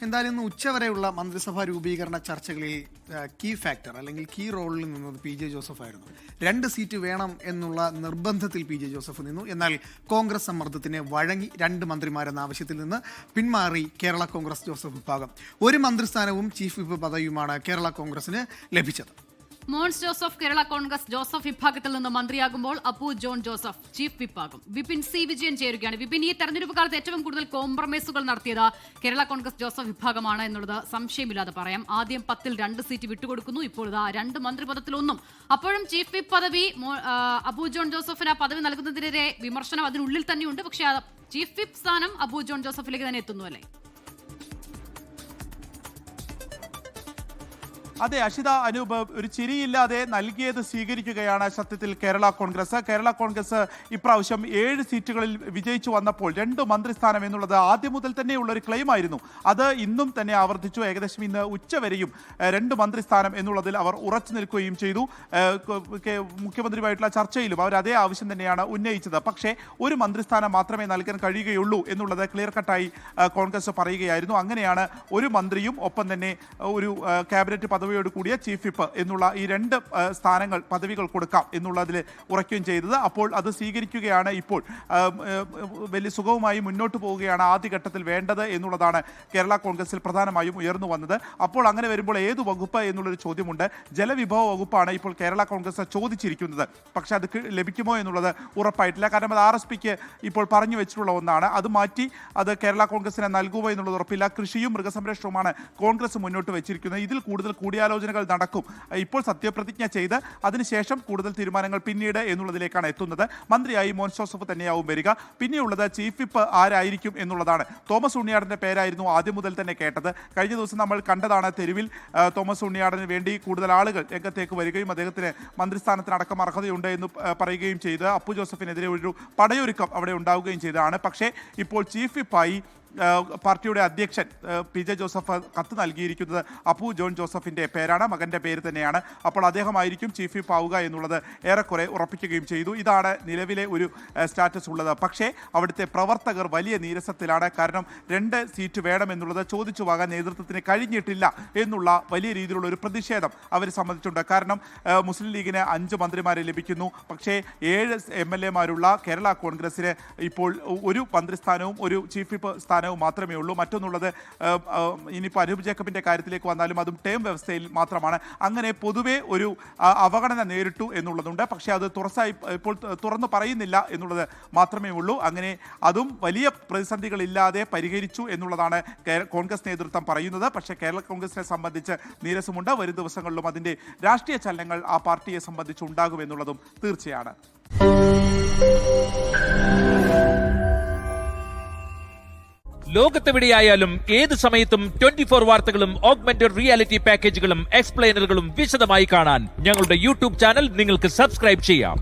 എന്തായാലും ഇന്ന് ഉച്ചവരെയുള്ള മന്ത്രിസഭാ രൂപീകരണ ചർച്ചകളിൽ കീ ഫാക്ടർ അല്ലെങ്കിൽ കീ റോളിൽ നിന്നത് പി.ജെ. ജോസഫ് ആയിരുന്നു. 2 സീറ്റ് വേണം എന്നുള്ള നിർബന്ധത്തിൽ പി.ജെ. ജോസഫ് നിന്നു. എന്നാൽ കോൺഗ്രസ് സമ്മർദ്ദത്തിന് വഴങ്ങി 2 മന്ത്രിമാരെന്ന ആവശ്യത്തിൽ നിന്ന് പിന്മാറി കേരള കോൺഗ്രസ് ജോസഫ് വിഭാഗം. ഒരു മന്ത്രിസ്ഥാനവും ചീഫ് വിപ്പ് പദവിയുമാണ് കേരള കോൺഗ്രസിന് ലഭിച്ചത്. മോൻസ് ജോസഫ് കേരള കോൺഗ്രസ് ജോസഫ് വിഭാഗത്തിൽ നിന്ന് മന്ത്രിയാകുമ്പോൾ അപ്പു ജോൺ ജോസഫ് ചീഫ് വിപ്പാകും. വിപിൻ സി വിജയൻ ചേരുകയാണ്. വിപിൻ, ഈ തെരഞ്ഞെടുപ്പ് കാലത്ത് ഏറ്റവും കൂടുതൽ കോംപ്രമൈസുകൾ നടത്തിയത് കേരള കോൺഗ്രസ് ജോസഫ് വിഭാഗമാണ് എന്നുള്ളത് സംശയമില്ലാതെ പറയാം. ആദ്യം 10ൽ 2 സീറ്റ് വിട്ടുകൊടുക്കുന്നു. ഇപ്പോൾ 2 മന്ത്രിപദത്തിലൊന്നും. അപ്പോഴും ചീഫ് വിപ്പ് പദവി അപ്പു ജോൺ ജോസഫിന് പദവി നൽകുന്നതിനെതിരെ വിമർശനം അതിനുള്ളിൽ തന്നെയുണ്ട്. പക്ഷേ ചീഫ് വിപ്പ് സ്ഥാനം അപ്പു ജോൺ ജോസഫിലേക്ക് തന്നെ എത്തുന്നു അല്ലേ? അതെ അഷിത, അനൂപ്, ഒരു ചിരിയില്ലാതെ നൽകിയത് സ്വീകരിക്കുകയാണ് സത്യത്തിൽ കേരള കോൺഗ്രസ്. കേരള കോൺഗ്രസ് ഇപ്രാവശ്യം 7 സീറ്റുകളിൽ വിജയിച്ചു വന്നപ്പോൾ 2 മന്ത്രിസ്ഥാനം എന്നുള്ളത് ആദ്യം മുതൽ തന്നെയുള്ള ഒരു ക്ലെയിം ആയിരുന്നു. അത് ഇന്നും തന്നെ ആവർത്തിച്ചു. ഏകദേശം ഇന്ന് ഉച്ചവരെയും 2 മന്ത്രിസ്ഥാനം എന്നുള്ളതിൽ അവർ ഉറച്ചു നിൽക്കുകയും ചെയ്തു. മുഖ്യമന്ത്രിയുമായിട്ടുള്ള ചർച്ചയിലും അവർ അതേ ആവശ്യം തന്നെയാണ് ഉന്നയിച്ചത്. പക്ഷേ ഒരു മന്ത്രിസ്ഥാനം മാത്രമേ നൽകാൻ കഴിയുകയുള്ളൂ എന്നുള്ളത് ക്ലിയർ കട്ടായി കോൺഗ്രസ് പറയുകയായിരുന്നു. അങ്ങനെയാണ് ഒരു മന്ത്രിയും ഒപ്പം തന്നെ ഒരു ക്യാബിനറ്റ് പദവിയോട് കൂടിയ ചീഫ് വിപ്പ് എന്നുള്ള ഈ 2 പദവികൾ കൊടുക്കാം എന്നുള്ളതിൽ ഉറയ്ക്കുകയും ചെയ്തത്. അപ്പോൾ അത് സ്വീകരിക്കുകയാണ്. ഇപ്പോൾ വലിയ സുഖവുമായി മുന്നോട്ട് പോവുകയാണ് ആദ്യഘട്ടത്തിൽ വേണ്ടത് എന്നുള്ളതാണ് കേരള കോൺഗ്രസിൽ പ്രധാനമായും ഉയർന്നു വന്നത്. അപ്പോൾ അങ്ങനെ വരുമ്പോൾ ഏത് വകുപ്പ് എന്നുള്ളൊരു ചോദ്യമുണ്ട്. ജലവിഭവ വകുപ്പാണ് ഇപ്പോൾ കേരള കോൺഗ്രസ് ചോദിച്ചിരിക്കുന്നത്. പക്ഷെ അത് ലഭിക്കുമോ എന്നുള്ളത് ഉറപ്പായിട്ടില്ല. കാരണം അത് RSPക്ക് ഇപ്പോൾ പറഞ്ഞു വെച്ചിട്ടുള്ള ഒന്നാണ്. അത് മാറ്റി അത് കേരള കോൺഗ്രസിനെ നൽകുമോ എന്നുള്ളത് ഉറപ്പില്ല. കൃഷിയും മൃഗസംരക്ഷണവുമാണ് കോൺഗ്രസ് മുന്നോട്ട് വെച്ചിരിക്കുന്നത്. ഇതിൽ കൂടുതൽ കൂടിയാലോചനകൾ നടക്കും. ഇപ്പോൾ സത്യപ്രതിജ്ഞ ചെയ്ത് അതിനുശേഷം കൂടുതൽ തീരുമാനങ്ങൾ പിന്നീട് എന്നുള്ളതിലേക്കാണ് എത്തുന്നത്. മന്ത്രിയായി മോൻസ് ജോസഫ് തന്നെയാവും വരിക. പിന്നെയുള്ളത് ചീഫ് വിപ്പ് ആരായിരിക്കും എന്നുള്ളതാണ്. തോമസ് ഉണ്ണിയാടൻ്റെ പേരായിരുന്നു ആദ്യം മുതൽ തന്നെ കേട്ടത്. കഴിഞ്ഞ ദിവസം നമ്മൾ കണ്ടതാണ് തെരുവിൽ തോമസ് ഉണ്ണിയാടന് വേണ്ടി കൂടുതൽ ആളുകൾ രംഗത്തേക്ക് വരികയും അദ്ദേഹത്തിന് മന്ത്രിസ്ഥാനത്തിനടക്കം അർഹതയുണ്ട് എന്ന് പറയുകയും ചെയ്ത് അപ്പു ജോസഫിനെതിരെ ഒരു പടയൊരുക്കം അവിടെ ഉണ്ടാവുകയും ചെയ്തതാണ്. പക്ഷേ ഇപ്പോൾ ചീഫ് വിപ്പായി പാർട്ടിയുടെ അധ്യക്ഷൻ പി.ജെ. ജോസഫ് കത്ത് നൽകിയിരിക്കുന്നത് അപ്പു ജോൺ ജോസഫിൻ്റെ പേരാണ്. മകൻ്റെ പേര് തന്നെയാണ്. അപ്പോൾ അദ്ദേഹമായിരിക്കും ചീഫ് വിപ്പ് ആവുക എന്നുള്ളത് ഏറെക്കുറെ ഉറപ്പിക്കുകയും ചെയ്തു. ഇതാണ് നിലവിലെ ഒരു സ്റ്റാറ്റസ് ഉള്ളത്. പക്ഷേ അവിടുത്തെ പ്രവർത്തകർ വലിയ നീരസത്തിലാണ്. കാരണം 2 സീറ്റ് വേണമെന്നുള്ളത് ചോദിച്ചു വാങ്ങാൻ നേതൃത്വത്തിന് കഴിഞ്ഞിട്ടില്ല എന്നുള്ള വലിയ രീതിയിലുള്ള ഒരു പ്രതിഷേധം അവരെ സംബന്ധിച്ചുണ്ട്. കാരണം മുസ്ലിം ലീഗിന് 5 മന്ത്രിമാരെ ലഭിക്കുന്നു. പക്ഷേ 7 MLA-മാരുള്ള കേരള കോൺഗ്രസിന് ഇപ്പോൾ ഒരു മന്ത്രിസ്ഥാനവും ഒരു ചീഫ് വിപ്പ് മാത്രമേ ഉള്ളൂ. മറ്റൊന്നുള്ളത് ഇനിയിപ്പോൾ അനൂപ് ജേക്കബിൻ്റെ കാര്യത്തിലേക്ക് വന്നാലും അതും ടേം വ്യവസ്ഥയിൽ മാത്രമാണ്. അങ്ങനെ പൊതുവെ ഒരു അവഗണന നേരിട്ടു എന്നുള്ളതുണ്ട്. പക്ഷേ അത് ഇപ്പോൾ തുറന്നു പറയുന്നില്ല എന്നുള്ളത് മാത്രമേ ഉള്ളൂ. അങ്ങനെ അതും വലിയ പ്രതിസന്ധികളില്ലാതെ പരിഹരിച്ചു എന്നുള്ളതാണ് കോൺഗ്രസ് നേതൃത്വം പറയുന്നത്. പക്ഷേ കേരള കോൺഗ്രസിനെ സംബന്ധിച്ച് നീരസമുണ്ട്. വരും ദിവസങ്ങളിലും അതിൻ്റെ രാഷ്ട്രീയ ചലനങ്ങൾ ആ പാർട്ടിയെ സംബന്ധിച്ച് ഉണ്ടാകുമെന്നുള്ളതും തീർച്ചയാണ്. ലോകത്തെവിടെയായാലും ഏത് സമയത്തും 24 വാർത്തകളും ഓഗ്മെന്റഡ് റിയാലിറ്റി പാക്കേജുകളും എക്സ്പ്ലെയിനറുകളും വിശദമായി കാണാൻ ഞങ്ങളുടെ YouTube ചാനൽ നിങ്ങൾക്ക് സബ്സ്ക്രൈബ് ചെയ്യാം.